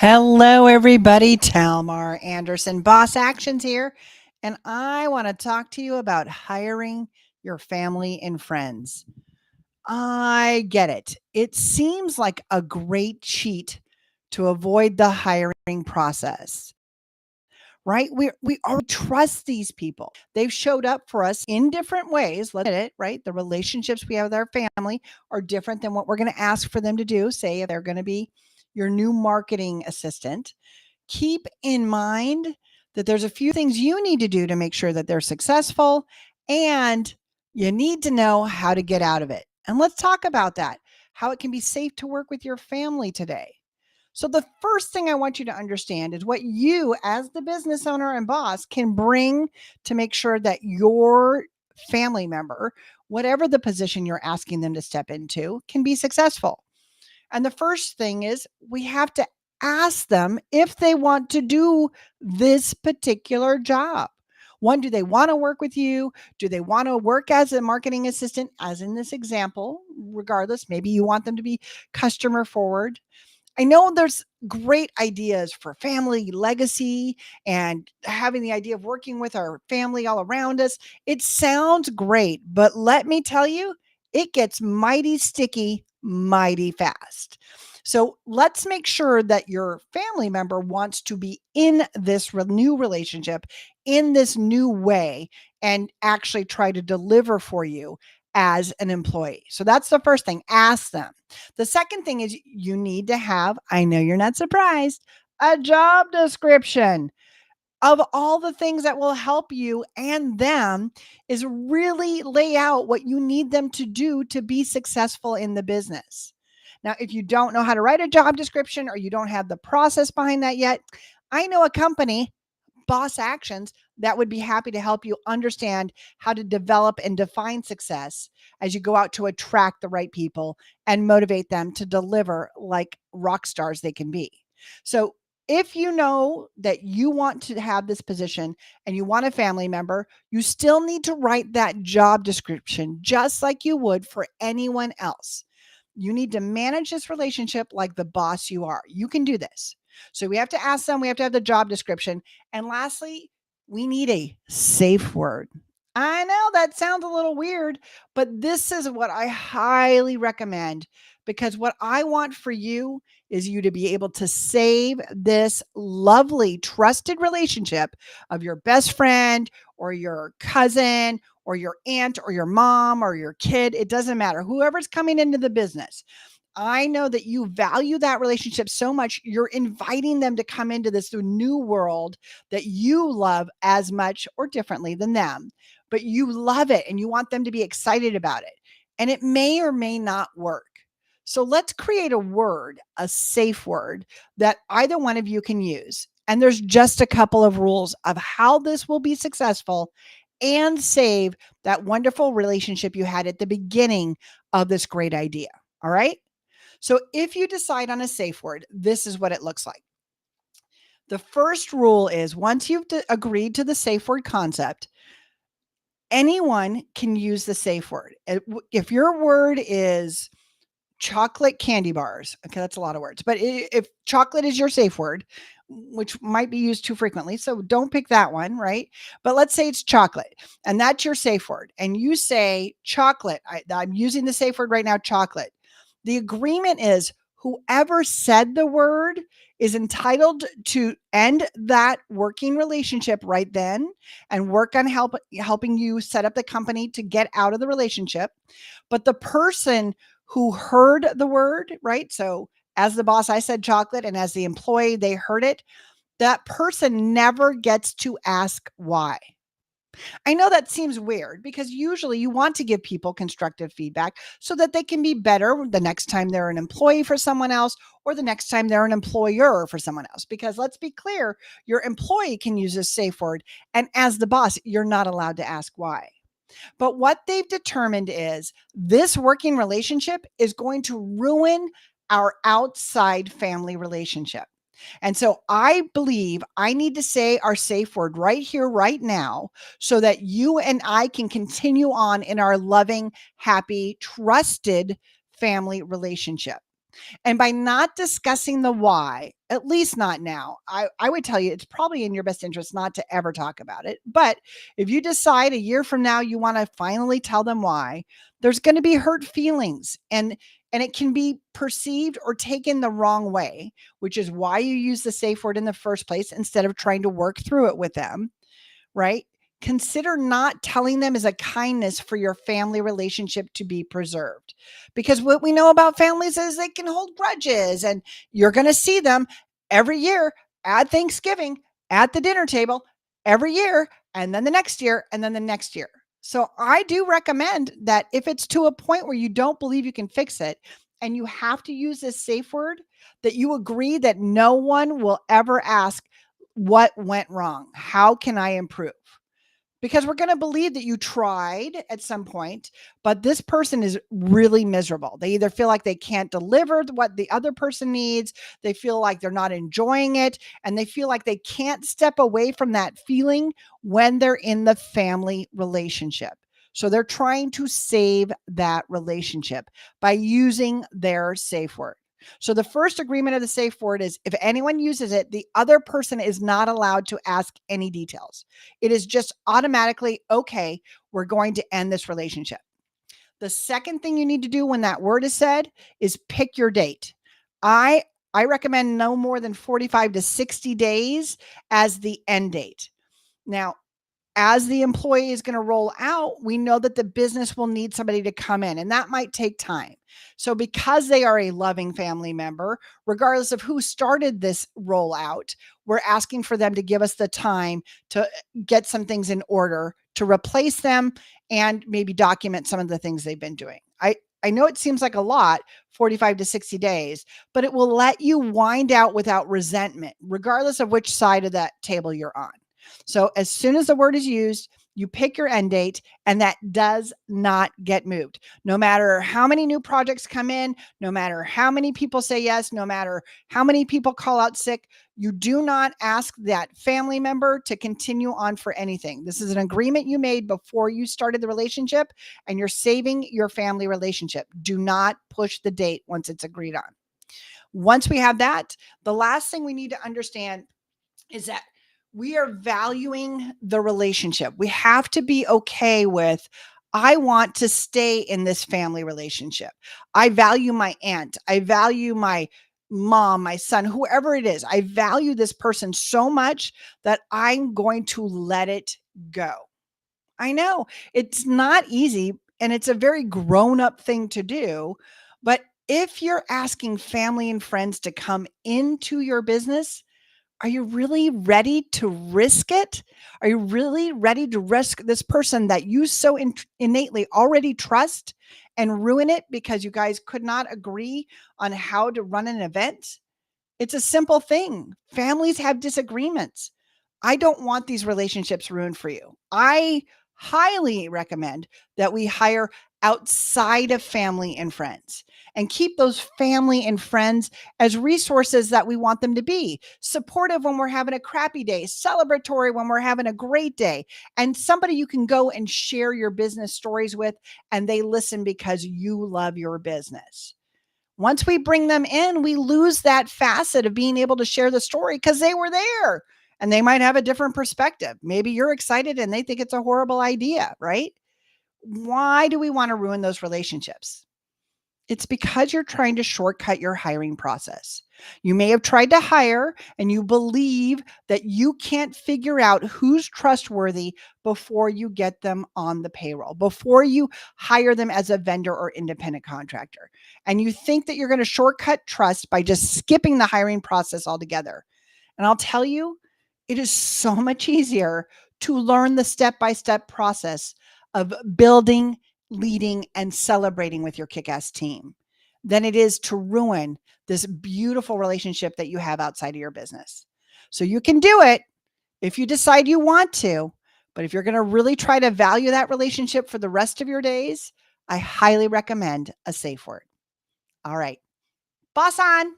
Hello, everybody. Talmar Anderson, Boss Actions here. And I want to talk to you about hiring your family and friends. I get it. It seems like a great cheat to avoid the hiring process, right? We already trust these people. They've showed up for us in different ways. Let's admit it, right? The relationships we have with our family are different than what we're going to ask for them to do. Say if they're going to be your new marketing assistant, keep in mind that there's a few things you need to do to make sure that they're successful, and you need to know how to get out of it. And let's talk about that, how it can be safe to work with your family today. So, the first thing I want you to understand is what you, as the business owner and boss, can bring to make sure that your family member, whatever the position you're asking them to step into, can be successful. And the first thing is we have to ask them if they want to do this particular job. One, do they want to work with you? Do they want to work as a marketing assistant, as in this example? Regardless, maybe you want them to be customer forward. I know there's great ideas for family legacy and having the idea of working with our family all around us. It sounds great, but let me tell you, it gets mighty sticky mighty fast. So let's make sure that your family member wants to be in this new relationship in this new way and actually try to deliver for you as an employee. So that's the first thing. Ask them. The second thing is you need to have, I know you're not surprised, a job description of all the things that will help you and them, is really lay out what you need them to do to be successful in the business. Now, if you don't know how to write a job description or you don't have the process behind that yet, I know a company, Boss Actions, that would be happy to help you understand how to develop and define success as you go out to attract the right people and motivate them to deliver like rock stars they can be. So, if you know that you want to have this position and you want a family member, you still need to write that job description just like you would for anyone else. You need to manage this relationship like the boss you are. You can do this. So we have to ask them, we have to have the job description. And lastly, we need a safe word. I know that sounds a little weird, but this is what I highly recommend, because what I want for you is you to be able to save this lovely, trusted relationship of your best friend or your cousin or your aunt or your mom or your kid. It doesn't matter. Whoever's coming into the business, I know that you value that relationship so much. You're inviting them to come into this new world that you love as much or differently than them, but you love it and you want them to be excited about it. And it may or may not work. So let's create a word, a safe word that either one of you can use. And there's just a couple of rules of how this will be successful and save that wonderful relationship you had at the beginning of this great idea. All right. So if you decide on a safe word, this is what it looks like. The first rule is once you've agreed to the safe word concept, anyone can use the safe word. If your word is chocolate candy bars, okay, that's a lot of words, but if chocolate is your safe word, which might be used too frequently, so don't pick that one, right? But let's say it's chocolate and that's your safe word. And you say chocolate. I'm using the safe word right now, chocolate. The agreement is whoever said the word is entitled to end that working relationship right then and work on helping you set up the company to get out of the relationship. But the person who heard the word, right? So as the boss, I said chocolate, and as the employee, they heard it. That person never gets to ask why. I know that seems weird because usually you want to give people constructive feedback so that they can be better the next time they're an employee for someone else or the next time they're an employer for someone else. Because let's be clear, your employee can use a safe word. And as the boss, you're not allowed to ask why. But what they've determined is this working relationship is going to ruin our outside family relationship. And so I believe I need to say our safe word right here, right now, so that you and I can continue on in our loving, happy, trusted family relationship. And by not discussing the why, at least not now, I would tell you it's probably in your best interest not to ever talk about it. But if you decide a year from now you want to finally tell them why, there's going to be hurt feelings and it can be perceived or taken the wrong way, which is why you use the safe word in the first place instead of trying to work through it with them, right? Consider not telling them as a kindness for your family relationship to be preserved. Because what we know about families is they can hold grudges, and you're going to see them every year at Thanksgiving, at the dinner table, every year, and then the next year, and then the next year. So I do recommend that if it's to a point where you don't believe you can fix it and you have to use this safe word, that you agree that no one will ever ask, what went wrong? How can I improve? Because we're going to believe that you tried at some point, but this person is really miserable. They either feel like they can't deliver what the other person needs, they feel like they're not enjoying it, and they feel like they can't step away from that feeling when they're in the family relationship. So they're trying to save that relationship by using their safe word. So the first agreement of the safe word is if anyone uses it, the other person is not allowed to ask any details. It is just automatically, okay, we're going to end this relationship. The second thing you need to do when that word is said is pick your date. I I recommend no more than 45 to 60 days as the end date. Now, as the employee is going to roll out, we know that the business will need somebody to come in, and that might take time. So, because they are a loving family member, regardless of who started this rollout, we're asking for them to give us the time to get some things in order to replace them and maybe document some of the things they've been doing. I know it seems like a lot, 45 to 60 days, but it will let you wind out without resentment, regardless of which side of that table you're on. So as soon as the word is used, you pick your end date, and that does not get moved. No matter how many new projects come in, no matter how many people say yes, no matter how many people call out sick, you do not ask that family member to continue on for anything. This is an agreement you made before you started the relationship, and you're saving your family relationship. Do not push the date once it's agreed on. Once we have that, the last thing we need to understand is that we are valuing the relationship. We have to be okay with, I want to stay in this family relationship. I value my aunt. I value my mom, my son, whoever it is. I value this person so much that I'm going to let it go. I know it's not easy and it's a very grown up thing to do. But if you're asking family and friends to come into your business, are you really ready to risk it? Are you really ready to risk this person that you so innately already trust and ruin it because you guys could not agree on how to run an event? It's a simple thing. Families have disagreements. I don't want these relationships ruined for you. I highly recommend that we hire outside of family and friends and keep those family and friends as resources that we want them to be, supportive when we're having a crappy day, celebratory when we're having a great day, and somebody you can go and share your business stories with, and they listen because you love your business. Once we bring them in, we lose that facet of being able to share the story because they were there and they might have a different perspective. Maybe you're excited and they think it's a horrible idea, right? Why do we want to ruin those relationships? It's because you're trying to shortcut your hiring process. You may have tried to hire and you believe that you can't figure out who's trustworthy before you get them on the payroll, before you hire them as a vendor or independent contractor. And you think that you're going to shortcut trust by just skipping the hiring process altogether. And I'll tell you, it is so much easier to learn the step by step process of building, leading, and celebrating with your kick ass team than it is to ruin this beautiful relationship that you have outside of your business. So you can do it if you decide you want to. But if you're going to really try to value that relationship for the rest of your days, I highly recommend a safe word. All right, boss on.